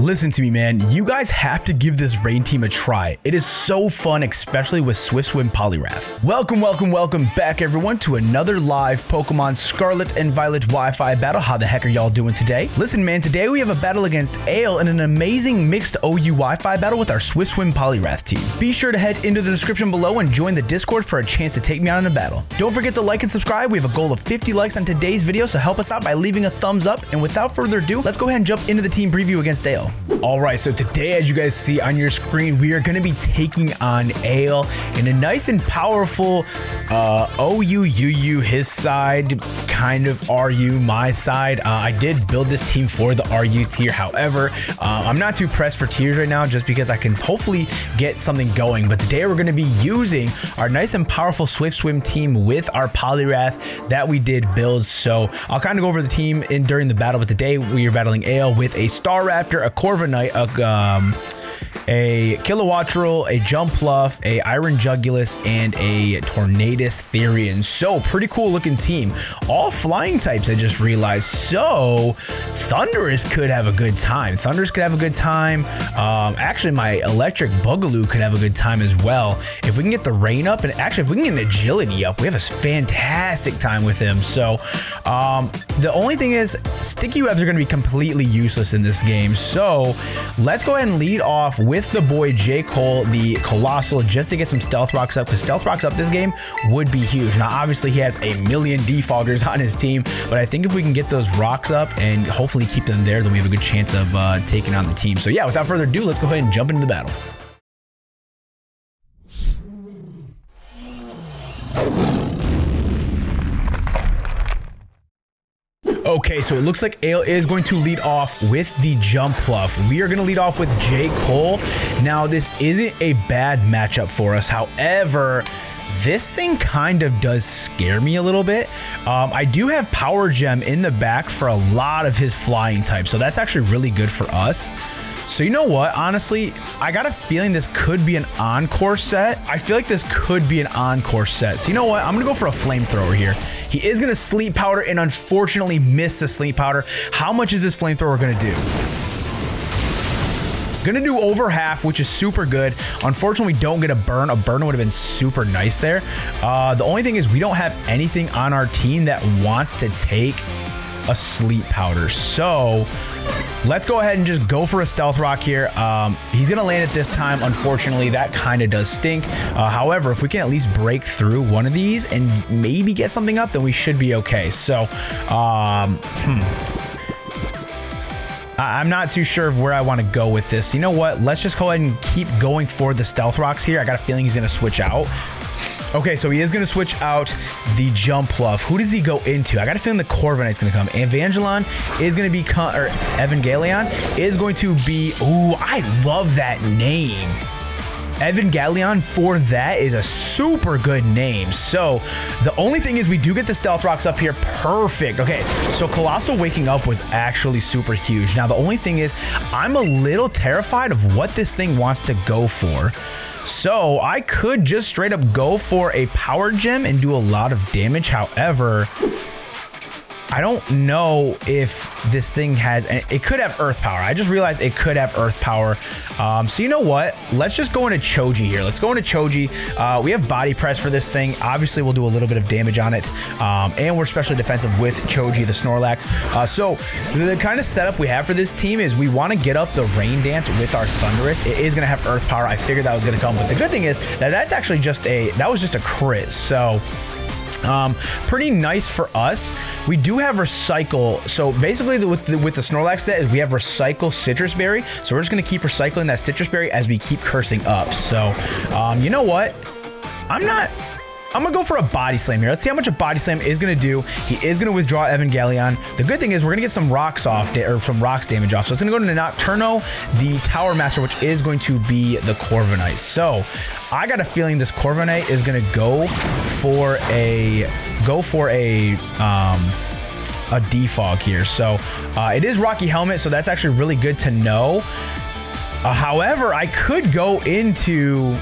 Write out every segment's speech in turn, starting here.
Listen to me, man. You guys have to give this rain team a try. It is so fun, especially with Swift Swim Poliwrath. Welcome back, everyone, to another live Pokemon Scarlet and Violet Wi-Fi battle. How the heck are y'all doing today? Listen, man, today we have a battle against Ale in an amazing mixed OU Wi-Fi battle with our Swift Swim Poliwrath team. Be sure to head into the description below and join the Discord for a chance to take me on in a battle. Don't forget to like and subscribe. We have a goal of 50 likes on today's video, so help us out by leaving a thumbs up. And without further adu, let's go ahead and jump into the team preview against Ale. All right, so today, as you guys see on your screen, we are going to be taking on Ale in a nice and powerful OU his side, kind of RU my side. I did build this team for the RU tier. However, I'm not too pressed for tiers right now just because I can hopefully get something going. But today we're going to be using our nice and powerful Swift Swim team with our Poliwrath that we did build. So I'll kind of go over the team during the battle. But today we are battling Ale with a Staraptor, a Corviknight, a Kilowattrel, a Jumpluff, a Iron Jugulis, and a Tornadus Therian. So pretty cool looking team. All flying types, I just realized. So Thundurus could have a good time. Actually, my Electric Boogaloo could have a good time as well. If we can get the rain up, and actually if we can get an agility up, we have a fantastic time with him. So the only thing is sticky webs are going to be completely useless in this game. So let's go ahead and lead off with the boy J. Cole, the Colossal, just to get some Stealth Rocks up, because Stealth Rocks up this game would be huge. Now, obviously, he has a million Defoggers on his team, but I think if we can get those rocks up and hopefully keep them there, then we have a good chance of taking on the team. So yeah, without further ado, let's go ahead and jump into the battle. Okay, so it looks like Ale is going to lead off with the Jumpluff. We are going to lead off with J. Cole. Now, this isn't a bad matchup for us. However, this thing kind of does scare me a little bit. I do have Power Gem in the back for a lot of his flying types, so that's actually really good for us. So you know what? Honestly, I got a feeling this could be an encore set. I feel like this could be an encore set. So you know what? I'm going to go for a Flamethrower here. He is going to Sleep Powder and unfortunately miss the Sleep Powder. How much is this Flamethrower going to do? Gonna do over half, which is super good. Unfortunately, we don't get a burn. A burn would have been super nice there. The only thing is we don't have anything on our team that wants to take a Sleep Powder. So let's go ahead and just go for a Stealth Rock here. He's gonna land it this time. Unfortunately, that kind of does stink. However, if we can at least break through one of these and maybe get something up, then we should be okay. So I'm not too sure of where I want to go with this. You know what? Let's just go ahead and keep going for the Stealth Rocks here. I got a feeling he's going to switch out. Okay, so he is going to switch out the Jumpluff. Who does he go into? I got a feeling the Corviknight's going to come. Evangelion is going to be, or Evangelion is going to be, ooh, I love that name. Evangelion for that is a super good name. So the only thing is we do get the Stealth Rocks up here. Perfect. Okay, so Colossal waking up was actually super huge. Now the only thing is I'm a little terrified of what this thing wants to go for. So I could just straight up go for a Power Gem and do a lot of damage. However, I don't know if this thing has, it could have Earth Power. I just realized it could have Earth Power. So you know what? Let's just go into Choji here. Let's go into Choji. We have Body Press for this thing. Obviously, we'll do a little bit of damage on it. And we're specially defensive with Choji, the Snorlax. So the kind of setup we have for this team is we want to get up the Rain Dance with our Thundurus. It is going to have Earth Power. I figured that was going to come. But the good thing is that that's actually just that was just a crit. So pretty nice for us. We do have Recycle. So basically with the Snorlax set is we have Recycle Citrus Berry. So we're just going to keep recycling that Citrus Berry as we keep cursing up. So you know what? I'm gonna go for a Body Slam here. Let's see how much a Body Slam is gonna do. He is gonna withdraw Evangelion. The good thing is we're gonna get some rocks off, or some rocks damage off. So it's gonna go to Nocturno, the Tower Master, which is going to be the Corviknight. So I got a feeling this Corviknight is gonna go for a defog here. So it is Rocky Helmet, so that's actually really good to know. However, I could go into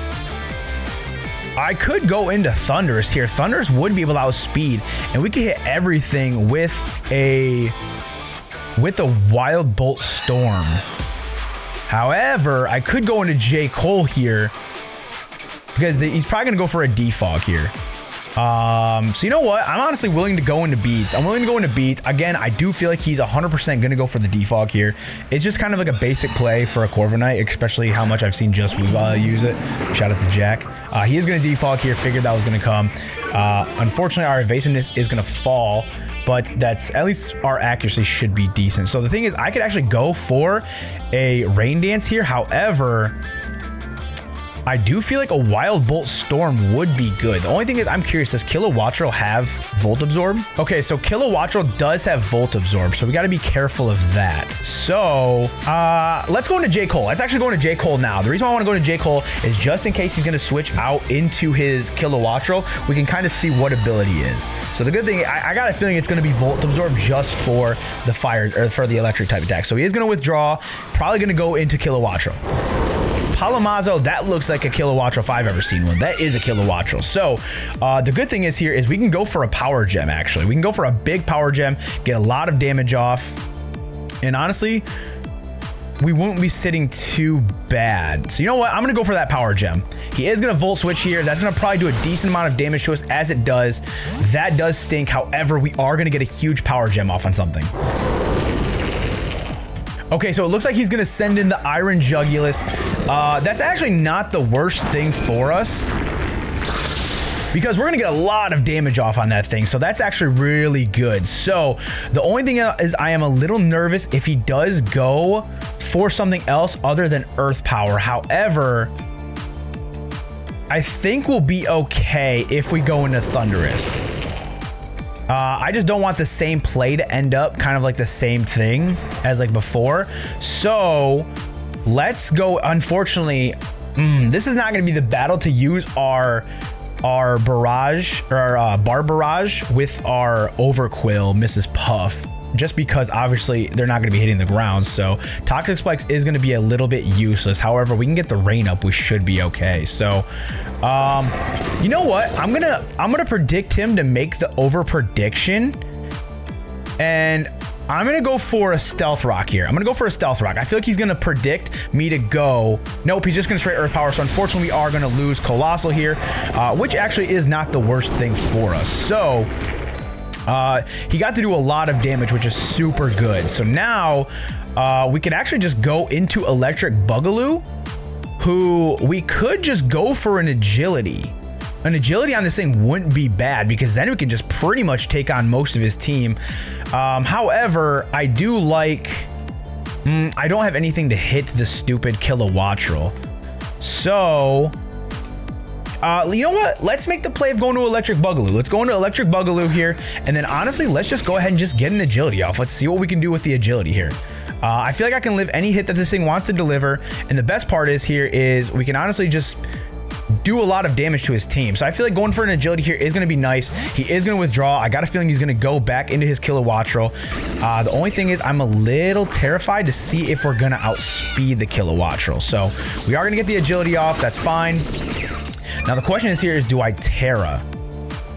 Thundurus here. Thundurus would be able to outspeed, and we could hit everything with a Wild Bolt Storm. However, I could go into J. Cole here because he's probably going to go for a defog here. So you know what? I'm honestly willing to go into beats. I'm willing to go into beats. Again, I do feel like he's 100% going to go for the defog here. It's just kind of like a basic play for a Corviknight, especially how much I've seen Just Weavile use it. Shout out to Jack. He is going to defog here. Figured that was going to come. Unfortunately, our evasiveness is going to fall, but that's at least our accuracy should be decent. So the thing is, I could actually go for a Rain Dance here. However, I do feel like a Wild Bolt Storm would be good. The only thing is, I'm curious, does Kilowattrel have Volt Absorb? Okay, so Kilowattrel does have Volt Absorb, so we got to be careful of that. So let's go into J. Cole. Let's actually go into J. Cole now. The reason why I want to go into J. Cole is just in case he's going to switch out into his Kilowattrel, we can kind of see what ability is. So the good thing, I got a feeling it's going to be Volt Absorb just for the fire, or for the electric type attack. So he is going to withdraw, probably going to go into Kilowattrel. Palamazo, that looks like a Kilowattrel if I've ever seen one. That is a Kilowattrel. So the good thing is here is we can go for a power gem, actually. We can go for a big power gem, get a lot of damage off. And honestly, we won't be sitting too bad. So you know what? I'm going to go for that power gem. He is going to Volt Switch here. That's going to probably do a decent amount of damage to us as it does. That does stink. However, we are going to get a huge power gem off on something. Okay, so it looks like he's going to send in the Iron Jugulus. That's actually not the worst thing for us, because we're going to get a lot of damage off on that thing. So that's actually really good. So the only thing is I am a little nervous if he does go for something else other than Earth Power. However, I think we'll be okay if we go into Thunderous. I just don't want the same play to end up kind of like the same thing as like before. So let's go. Unfortunately, this is not going to be the battle to use our barrage or bar barrage with our Overquill Mrs. Puff, just because obviously they're not going to be hitting the ground. So Toxic Spikes is going to be a little bit useless. However, we can get the rain up, we should be okay. So you know what, I'm gonna predict him to make the over prediction, and I'm gonna go for a Stealth Rock here. I'm gonna go for a Stealth Rock. I feel like he's gonna predict me to go. Nope, he's just gonna straight Earth Power. So unfortunately, we are gonna lose Colossal here, which actually is not the worst thing for us. So he got to do a lot of damage, which is super good. So now we can actually just go into Electric Boogaloo, who we could just go for an Agility. An Agility on this thing wouldn't be bad, because then we can just pretty much take on most of his team. However, I do like... I don't have anything to hit the stupid Kilowattrel. So... you know what? Let's make the play of going to Electric Boogaloo. Let's go into Electric Boogaloo here. And then honestly, let's just go ahead and just get an Agility off. Let's see what we can do with the Agility here. I feel like I can live any hit that this thing wants to deliver. And the best part is here is we can honestly just do a lot of damage to his team. So I feel like going for an Agility here is going to be nice. He is going to withdraw. I got a feeling he's going to go back into his Kilowattrel. The only thing is I'm a little terrified to see if we're going to outspeed the Kilowattrel. So we are going to get the Agility off. That's fine. Now the question is here is, do I Terra?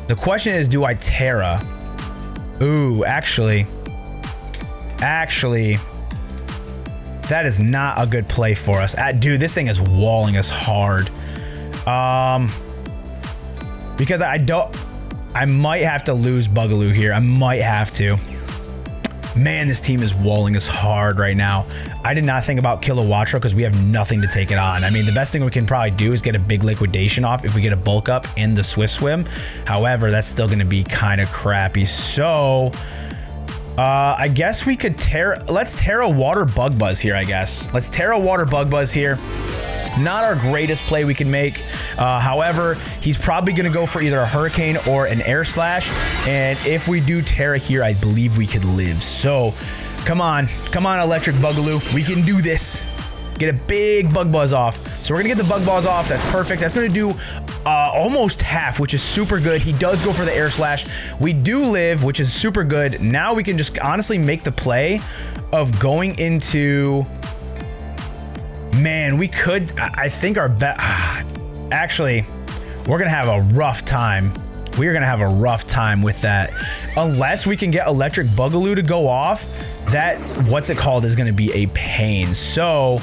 The question is, do I Terra? Ooh, actually, that is not a good play for us. Dude, this thing is walling us hard. Because I might have to lose Boogaloo here. I might have to. Man, this team is walling us hard right now. I did not think about Kilowattrel because we have nothing to take it on. I mean, the best thing we can probably do is get a big liquidation off if we get a bulk up in the Swift Swim. However, that's still going to be kind of crappy. So I guess we could let's Terra Water Bug Buzz here, I guess. Let's Terra Water Bug Buzz here. Not our greatest play we can make. However, he's probably going to go for either a Hurricane or an Air Slash. And if we do Terra here, I believe we could live. So come on, Electric Boogaloo. We can do this. Get a big Bug Buzz off. So we're going to get the Bug Buzz off. That's perfect. That's going to do almost half, which is super good. He does go for the Air Slash. We do live, which is super good. Now we can just honestly make the play of going into... Man, we could... I think our bet... Actually, we're going to have a rough time. We're going to have a rough time with that. Unless we can get Electric Boogaloo to go off, that... What's it called is going to be a pain. So...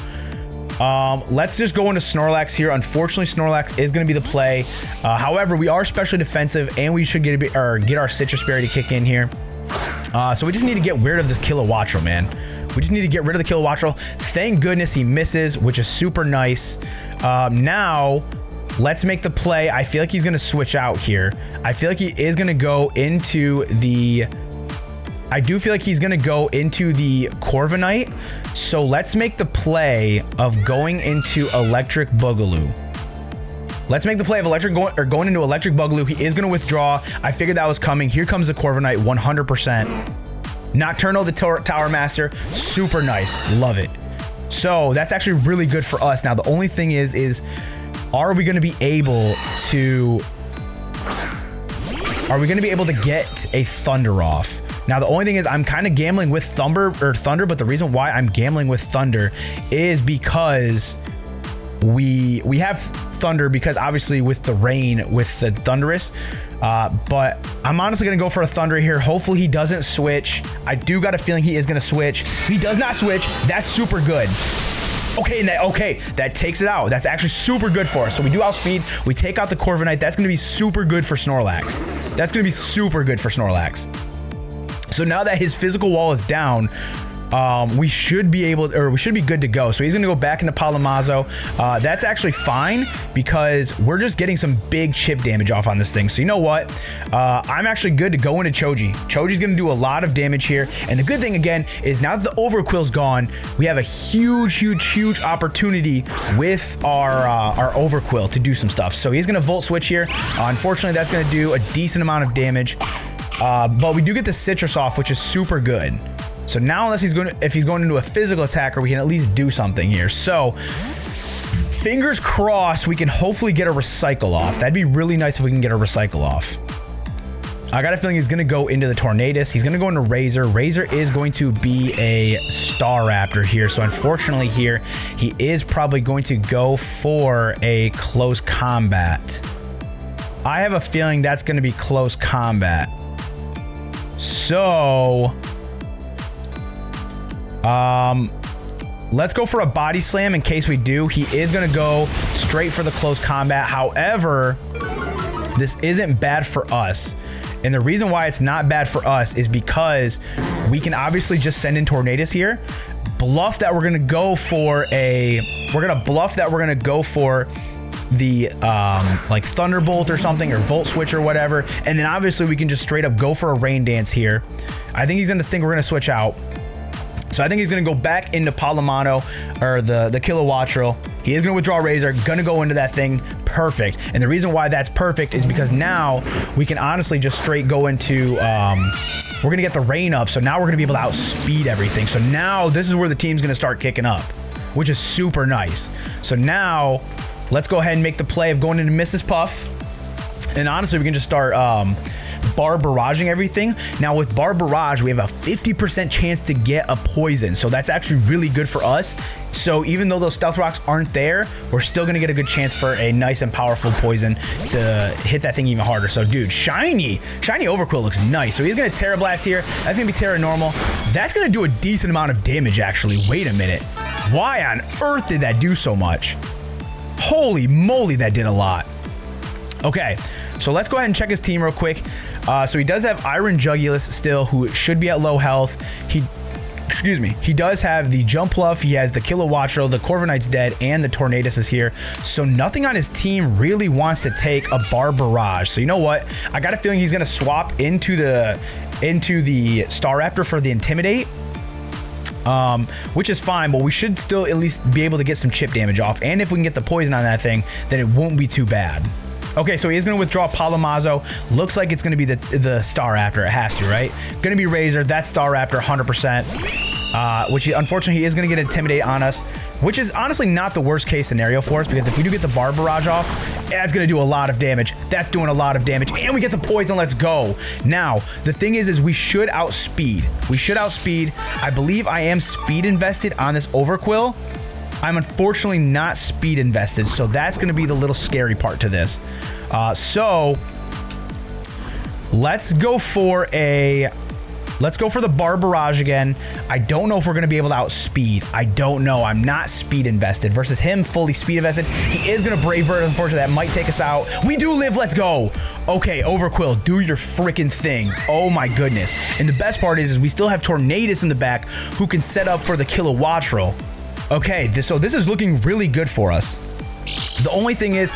Let's just go into Snorlax here. Unfortunately, Snorlax is going to be the play. However, we are specially defensive, and we should get our Citrus Berry to kick in here. So we just need to get rid of this Kilowattrel, man. We just need to get rid of the Kilowattrel. Thank goodness he misses, which is super nice. Now, let's make the play. I feel like he's going to switch out here. I feel like he is going to go into the... I do feel like he's going to go into the Corviknight. So let's make the play of going into Electric Boogaloo. Let's make the play of going into Electric Boogaloo. He is going to withdraw. I figured that was coming. Here comes the Corviknight, 100%. Nocturnal, the Tower Master. Super nice. Love it. So that's actually really good for us. Now, the only thing is are we going to be able to... Are we going to be able to get a Thunder off? Now, the only thing is I'm kind of gambling with Thunder, but the reason why I'm gambling with Thunder is because we have Thunder because obviously with the rain, with the Thundurus, but I'm honestly going to go for a Thunder here. Hopefully he doesn't switch. I do got a feeling he is going to switch. He does not switch. That's super good. Okay, that takes it out. That's actually super good for us. So we do outspeed. We take out the Corviknight. That's going to be super good for Snorlax. That's going to be super good for Snorlax. So now that his physical wall is down, we should be good to go. So he's going to go back into Palomazo. That's actually fine because we're just getting some big chip damage off on this thing. So you know what? I'm actually good to go into Choji. Choji's going to do a lot of damage here. And the good thing again is now that the Overquill's gone, we have a huge opportunity with our Overquill to do some stuff. So he's going to Volt Switch here. Unfortunately, that's going to do a decent amount of damage. But we do get the Citrus off, which is super good. So now, unless if he's going into a physical attacker, we can at least do something here. So, fingers crossed, we can hopefully get a Recycle off. That'd be really nice if we can get a Recycle off. I got a feeling he's going to go into the Tornadus. He's going to go into Razor. Razor is going to be a Staraptor here. So, unfortunately here, he is probably going to go for a close combat. I have a feeling that's going to be close combat. So, let's go for a Body Slam in case we do. He is going to go straight for the close combat. However, this isn't bad for us. And the reason why it's not bad for us is because we can obviously just send in Tornadus here. Bluff that we're going to go for the like Thunderbolt or something, or Volt Switch or whatever, and then obviously we can just straight up go for a Rain Dance here. I think he's gonna think we're gonna switch out, so I think he's gonna go back into Palomano or the Kilowattrel. He is gonna withdraw Razor, gonna go into that thing. Perfect. And the reason why that's perfect is because now we can honestly just straight go into we're gonna get the Rain up, so now we're gonna be able to outspeed everything. So now this is where the team's gonna start kicking up, which is super nice. So now let's go ahead and make the play of going into Mrs. Puff. And honestly, we can just start Bar Barraging everything. Now with Bar Barrage, we have a 50% chance to get a poison. So that's actually really good for us. So even though those Stealth Rocks aren't there, we're still going to get a good chance for a nice and powerful poison to hit that thing even harder. So dude, Shiny Overquill looks nice. So he's going to Terra Blast here. That's going to be Terra Normal. That's going to do a decent amount of damage actually. Wait a minute. Why on earth did that do so much? Holy moly, that did a lot. Okay, so let's go ahead and check his team real quick. So he does have Iron Jugulus still, who should be at low health. He does have the Jumpluff, he has the Kilowattrel, the Corviknight's dead, and the Tornadus is here. So nothing on his team really wants to take a Bar Barrage. So you know what? I got a feeling he's gonna swap into the Staraptor for the Intimidate. Which is fine, but we should still at least be able to get some chip damage off. And if we can get the poison on that thing, then it won't be too bad. Okay, so he is going to withdraw Palomazo. Looks like it's going to be the Staraptor. It has to, right? Going to be Razor. That's Staraptor, 100%. Which unfortunately he is going to get Intimidate on us, which is honestly not the worst case scenario for us, because if we do get the Bar Barrage off, that's going to do a lot of damage. That's doing a lot of damage, and we get the poison. Let's go. Now, the thing is we should outspeed. We should outspeed. I believe I am speed invested on this Overquill. I'm unfortunately not speed invested, so that's going to be the little scary part to this. So let's go for a Let's go for the bar barrage again. I don't know if we're going to be able to outspeed. I don't know. I'm not speed invested versus him fully speed invested. He is going to brave bird. Unfortunately, that might take us out. We do live. Let's go. Okay, Overquill, do your freaking thing. Oh my goodness. And the best part is we still have Tornadus in the back who can set up for the Kilowattrel. Okay, so this is looking really good for us. The only thing is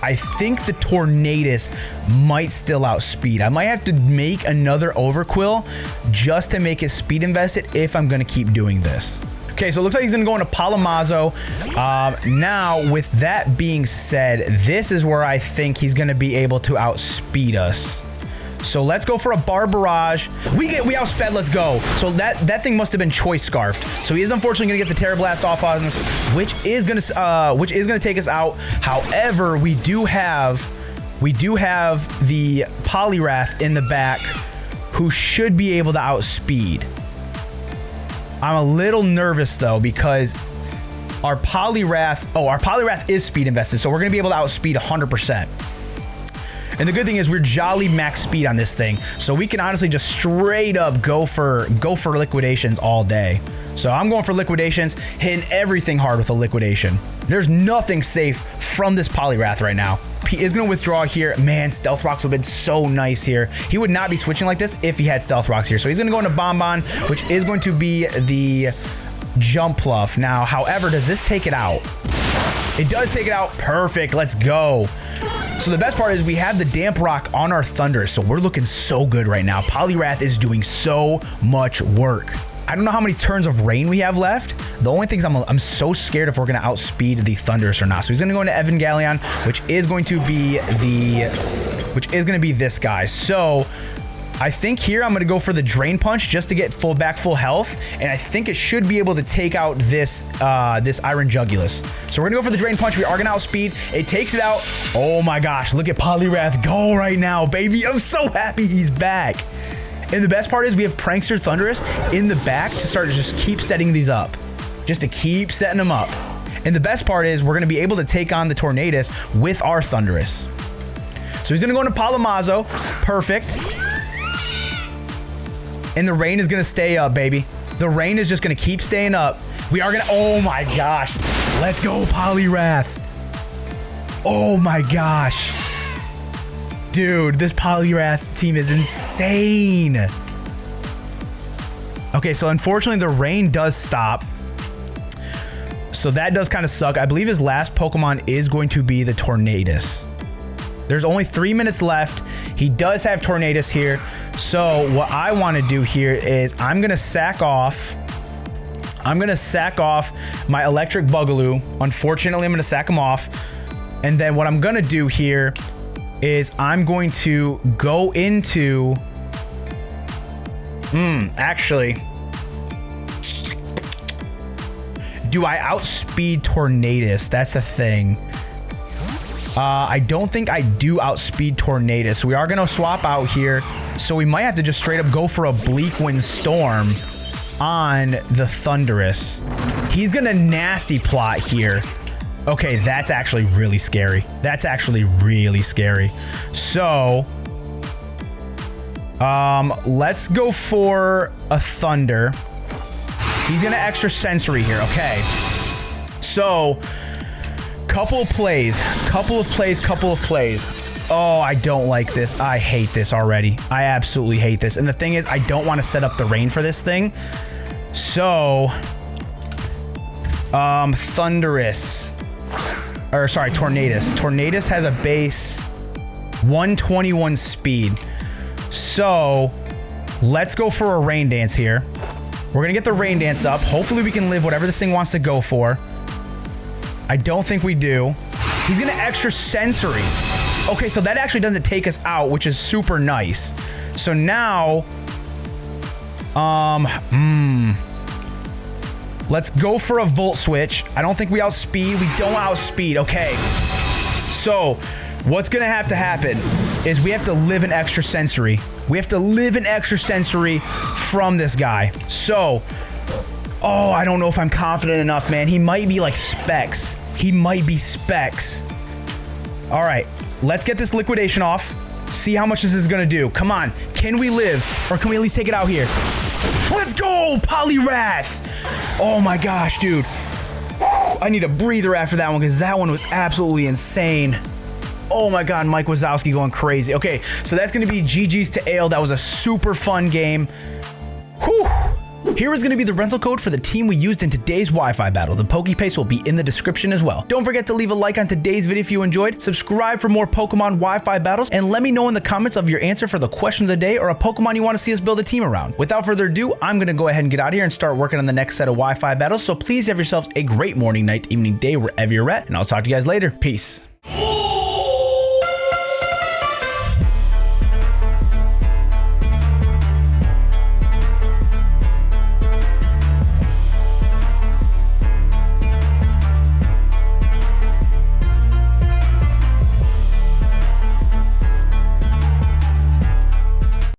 I think the Tornadus might still outspeed. I might have to make another Overquill just to make his speed invested if I'm going to keep doing this. Okay, so it looks like he's going to go into Palamazo. Now, with that being said, this is where I think he's going to be able to outspeed us. So let's go for a bar barrage. We outsped. Let's go. So that thing must have been choice scarfed. So he is unfortunately gonna get the Terror Blast off on us, which is gonna take us out. However, we do have the Poliwrath in the back, who should be able to outspeed. I'm a little nervous though because our Poliwrath is speed invested, so we're gonna be able to outspeed 100%. And the good thing is we're jolly max speed on this thing. So we can honestly just straight up go for liquidations all day. So I'm going for liquidations, hitting everything hard with a liquidation. There's nothing safe from this Poliwrath right now. He is going to withdraw here. Man, Stealth Rocks would have been so nice here. He would not be switching like this if he had Stealth Rocks here. So he's going to go into Bonbon, which is going to be the Jump Pluff. Now, however, does this take it out? It does take it out. Perfect. Let's go. So the best part is we have the Damp Rock on our Thunder, so we're looking so good right now. Poliwrath is doing so much work. I don't know how many turns of rain we have left. The only thing is I'm so scared if we're going to outspeed the Thundurus or not. So he's going to go into Evangelion, which is going to be this guy. So I think here I'm going to go for the Drain Punch just to get full health, and I think it should be able to take out this Iron Jugulus. So we're going to go for the Drain Punch. We are going to outspeed. It takes it out. Oh my gosh, look at Poliwrath go right now, baby. I'm so happy he's back. And the best part is we have Prankster Thundurus in the back to start to just keep setting these up. Just to keep setting them up. And the best part is we're going to be able to take on the Tornadus with our Thundurus. So he's going to go into Palamazo. Perfect. And the rain is going to stay up, baby. The rain is just going to keep staying up. We are going to... Oh, my gosh. Let's go, Poliwrath. Oh, my gosh. Dude, this Poliwrath team is insane. Okay, so unfortunately, the rain does stop. So that does kind of suck. I believe his last Pokemon is going to be the Tornadus. There's only 3 minutes left. He does have Tornadus here. So what I want to do here is I'm going to sack off my Electric Bugaloo. Unfortunately, I'm going to sack him off. And then what I'm going to do here is I'm going to go into... actually... Do I outspeed Tornadus? That's the thing. I don't think I do outspeed Tornadus. So we are going to swap out here. So we might have to just straight up go for a Bleak Wind Storm on the Thundurus. He's going to nasty plot here. Okay, that's actually really scary. That's actually really scary. So, let's go for a Thunder. He's going to extra sensory here. Okay. So, couple of plays. Oh, I don't like this. I hate this already. I absolutely hate this. And the thing is, I don't want to set up the rain for this thing. So, Thundurus. Or, sorry, Tornadus. Tornadus has a base 121 speed. So, let's go for a Rain Dance here. We're going to get the Rain Dance up. Hopefully, we can live whatever this thing wants to go for. I don't think we do. He's going to extra sensory. Okay, so that actually doesn't take us out, which is super nice. So now, let's go for a Volt Switch. I don't think we outspeed. We don't outspeed. Okay. So what's going to happen is we have to live an extra sensory. We have to live an extra sensory from this guy. So, oh, I don't know if I'm confident enough, man. He might be like Specs. He might be Specs. All right. Let's get this liquidation off. See how much this is gonna do. Come on, can we live? Or can we at least take it out here? Let's go, Poliwrath! Oh my gosh, dude. I need a breather after that one because that one was absolutely insane. Oh my god, Mike Wazowski going crazy. Okay, so that's gonna be GG's to Ale. That was a super fun game. Whew. Here is going to be the rental code for the team we used in today's Wi-Fi battle. The PokePaste will be in the description as well. Don't forget to leave a like on today's video if you enjoyed, subscribe for more Pokemon Wi-Fi battles, and let me know in the comments of your answer for the question of the day or a Pokemon you want to see us build a team around. Without further ado, I'm going to go ahead and get out of here and start working on the next set of Wi-Fi battles, so please have yourselves a great morning, night, evening, day, wherever you're at, and I'll talk to you guys later. Peace.